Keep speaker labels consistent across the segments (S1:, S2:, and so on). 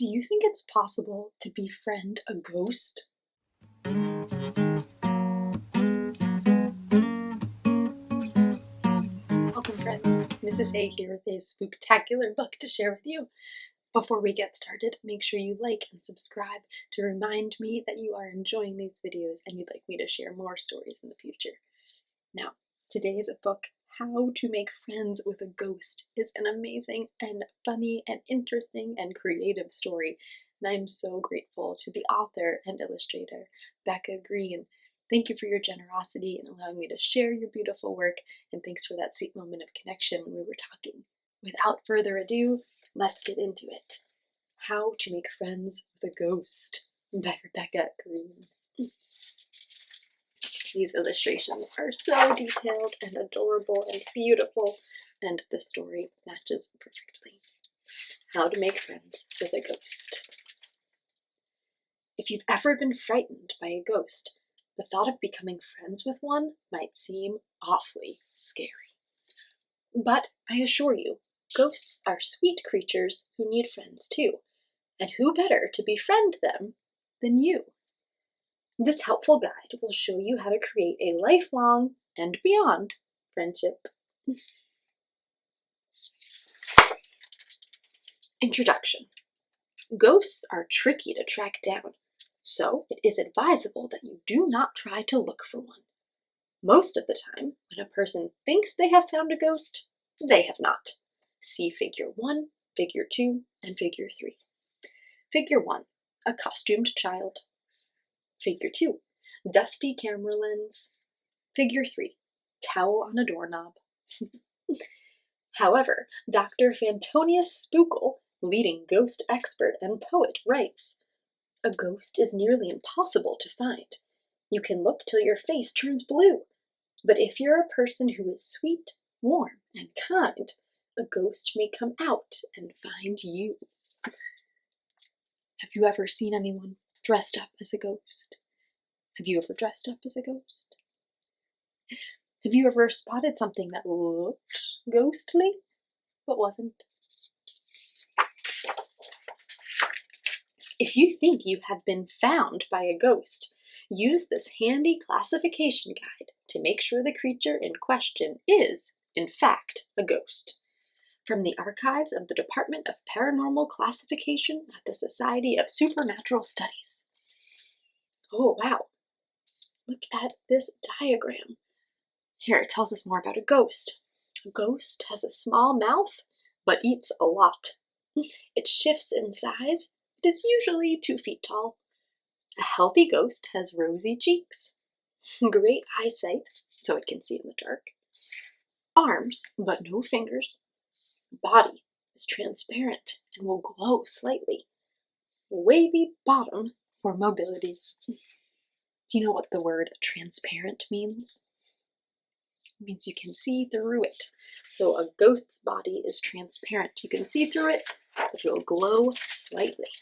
S1: Do you think it's possible to befriend a ghost? Welcome, friends. Mrs. A here with a spooktacular book to share with you. Before we get started, make sure you like and subscribe to remind me that you are enjoying these videos and you'd like me to share more stories in the future. Now, today's book, How to Make Friends with a Ghost, is an amazing and funny and interesting and creative story. And I'm so grateful to the author and illustrator, Becca Green. Thank you for your generosity in allowing me to share your beautiful work, and thanks for that sweet moment of connection when we were talking. Without further ado, let's get into it. How to Make Friends with a Ghost by Becca Green. These illustrations are so detailed and adorable and beautiful, and the story matches perfectly. How to Make Friends with a Ghost. If you've ever been frightened by a ghost, the thought of becoming friends with one might seem awfully scary. But I assure you, ghosts are sweet creatures who need friends too, and who better to befriend them than you? This helpful guide will show you how to create a lifelong and beyond friendship. Introduction. Ghosts are tricky to track down, so it is advisable that you do not try to look for one. Most of the time, when a person thinks they have found a ghost, they have not. See Figure 1, Figure 2, and Figure 3. Figure 1, a costumed child. Figure 2, dusty camera lens. Figure 3, towel on a doorknob. However, Dr. Fantonius Spookel, leading ghost expert and poet, writes, "A ghost is nearly impossible to find. You can look till your face turns blue. But if you're a person who is sweet, warm, and kind, a ghost may come out and find you." Have you ever seen anyone dressed up as a ghost? Have you ever dressed up as a ghost? Have you ever spotted something that looked ghostly, but wasn't? If you think you have been found by a ghost, use this handy classification guide to make sure the creature in question is, in fact, a ghost. From the archives of the Department of Paranormal Classification at the Society of Supernatural Studies. Oh, wow. Look at this diagram. Here, it tells us more about a ghost. A ghost has a small mouth, but eats a lot. It shifts in size. It is usually 2 feet tall. A healthy ghost has rosy cheeks, great eyesight, so it can see in the dark, arms, but no fingers. Body is transparent and will glow slightly. Wavy bottom for mobility. Do you know what the word transparent means? It means you can see through it. So a ghost's body is transparent. You can see through it, but it will glow slightly.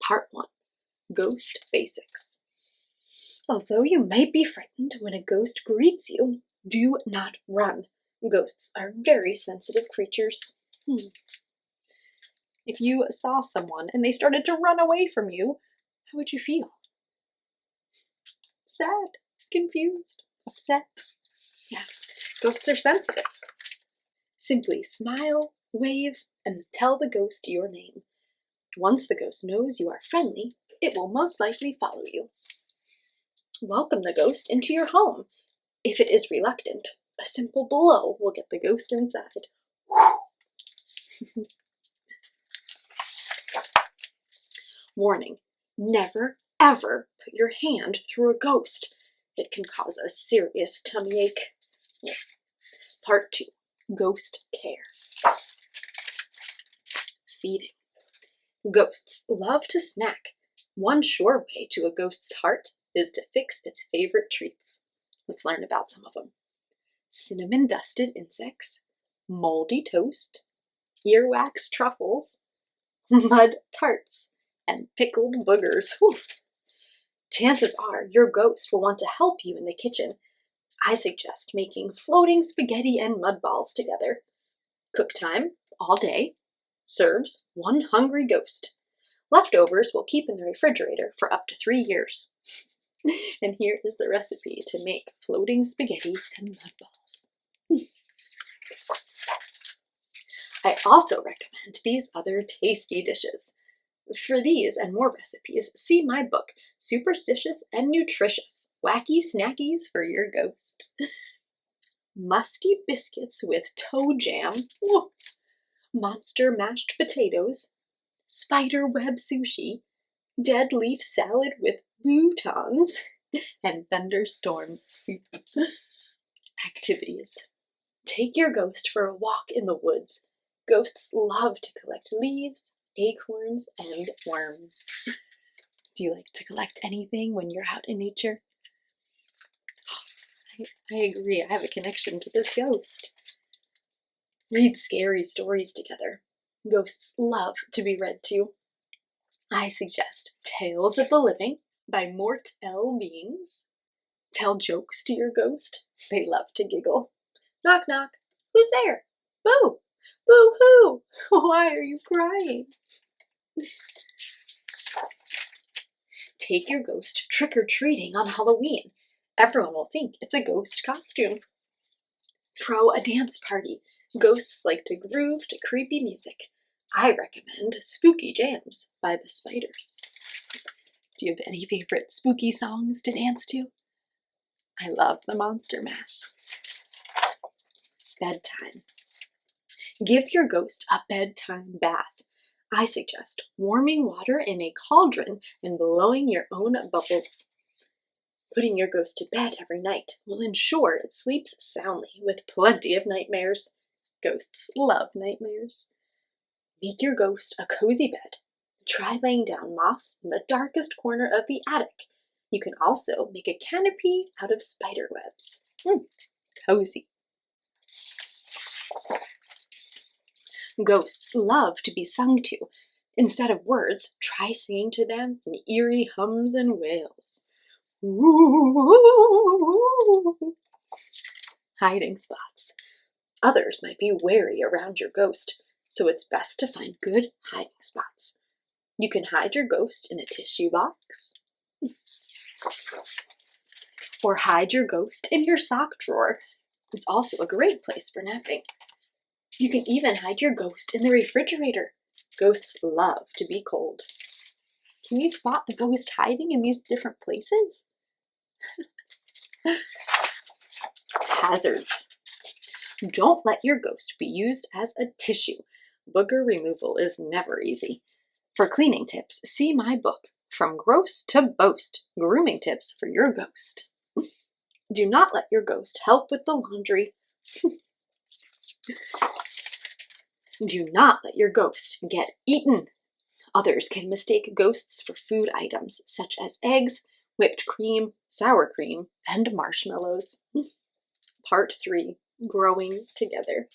S1: Part 1. Ghost Basics. Although you might be frightened when a ghost greets you, do not run. Ghosts are very sensitive creatures. If you saw someone and they started to run away from you, how would you feel? Sad, confused, upset. Yeah, ghosts are sensitive. Simply smile, wave, and tell the ghost your name. Once the ghost knows you are friendly, it will most likely follow you. Welcome the ghost into your home. If it is reluctant, a simple blow will get the ghost inside. Warning, never ever put your hand through a ghost. It can cause a serious tummy ache. Part 2, Ghost Care. Feeding. Ghosts love to snack. One sure way to a ghost's heart is to fix its favorite treats. Let's learn about some of them. Cinnamon-dusted insects, moldy toast, earwax truffles, mud tarts, and pickled boogers. Whew. Chances are your ghost will want to help you in the kitchen. I suggest making floating spaghetti and mud balls together. Cook time all day. serves one hungry ghost. Leftovers will keep in the refrigerator for up to 3 years. And here is the recipe to make floating spaghetti and mud balls. I also recommend these other tasty dishes. For these and more recipes, see my book, Superstitious and Nutritious, Wacky Snackies for Your Ghost. Musty biscuits with toe jam, monster mashed potatoes, spider web sushi, dead leaf salad with woutons, and thunderstorm soup. Activities. Take your ghost for a walk in the woods. Ghosts love to collect leaves, acorns, and worms. Do you like to collect anything when you're out in nature? I agree, I have a connection to this ghost. Read scary stories together. Ghosts love to be read to. I suggest Tales of the Living by Mort L. Beans. Tell jokes to your ghost. They love to giggle. Knock, knock. Who's there? Boo! Boo-hoo! Why are you crying? Take your ghost trick-or-treating on Halloween. Everyone will think it's a ghost costume. Throw a dance party. Ghosts like to groove to creepy music. I recommend Spooky Jams by the Spiders. Do you have any favorite spooky songs to dance to? I love the Monster Mash. Bedtime. Give your ghost a bedtime bath. I suggest warming water in a cauldron and blowing your own bubbles. Putting your ghost to bed every night will ensure it sleeps soundly with plenty of nightmares. Ghosts love nightmares. Make your ghost a cozy bed. Try laying down moss in the darkest corner of the attic. You can also make a canopy out of spider webs. Cozy. Ghosts love to be sung to. Instead of words, try singing to them in eerie hums and wails. Ooh. Hiding spots. Others might be wary around your ghost, so it's best to find good hiding spots. You can hide your ghost in a tissue box, or hide your ghost in your sock drawer. It's also a great place for napping. You can even hide your ghost in the refrigerator. Ghosts love to be cold. Can you spot the ghost hiding in these different places? Hazards. Don't let your ghost be used as a tissue. Booger removal is never easy. For cleaning tips, see my book, From Gross to Boast, Grooming Tips for Your Ghost. Do not let your ghost help with the laundry. Do not let your ghost get eaten. Others can mistake ghosts for food items such as eggs, whipped cream, sour cream, and marshmallows. Part 3. Growing Together.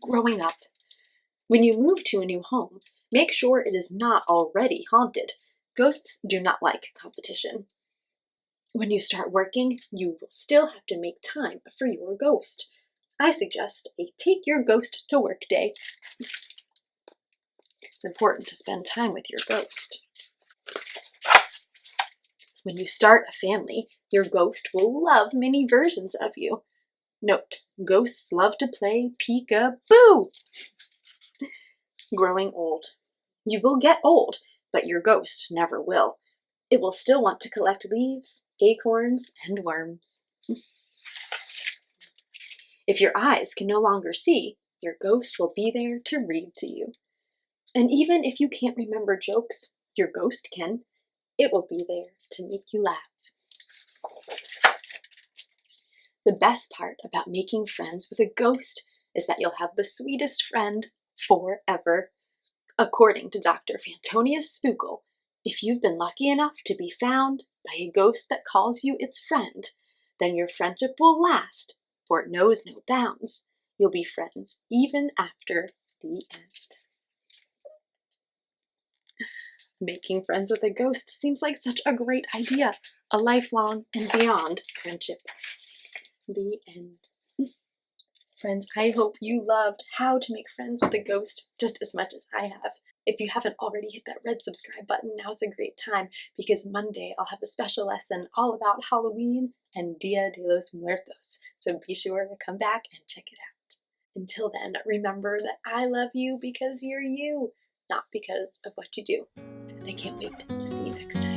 S1: Growing up. When you move to a new home, make sure it is not already haunted. Ghosts do not like competition. When you start working, you will still have to make time for your ghost. I suggest a take your ghost to work day. It's important to spend time with your ghost. When you start a family, your ghost will love many versions of you. Note, ghosts love to play peek-a-boo. Growing old. You will get old, but your ghost never will. It will still want to collect leaves, acorns, and worms. If your eyes can no longer see, your ghost will be there to read to you. And even if you can't remember jokes, your ghost can. It will be there to make you laugh. The best part about making friends with a ghost is that you'll have the sweetest friend forever. According to Dr. Fantonius Spookel, if you've been lucky enough to be found by a ghost that calls you its friend, then your friendship will last, for it knows no bounds. You'll be friends even after the end. Making friends with a ghost seems like such a great idea. A lifelong and beyond friendship. The end. Friends, I hope you loved How to Make Friends with a Ghost just as much as I have. If you haven't already hit that red subscribe button, now's a great time because Monday I'll have a special lesson all about Halloween and Dia de los Muertos. So be sure to come back and check it out. Until then, remember that I love you because you're you, not because of what you do. And I can't wait to see you next time.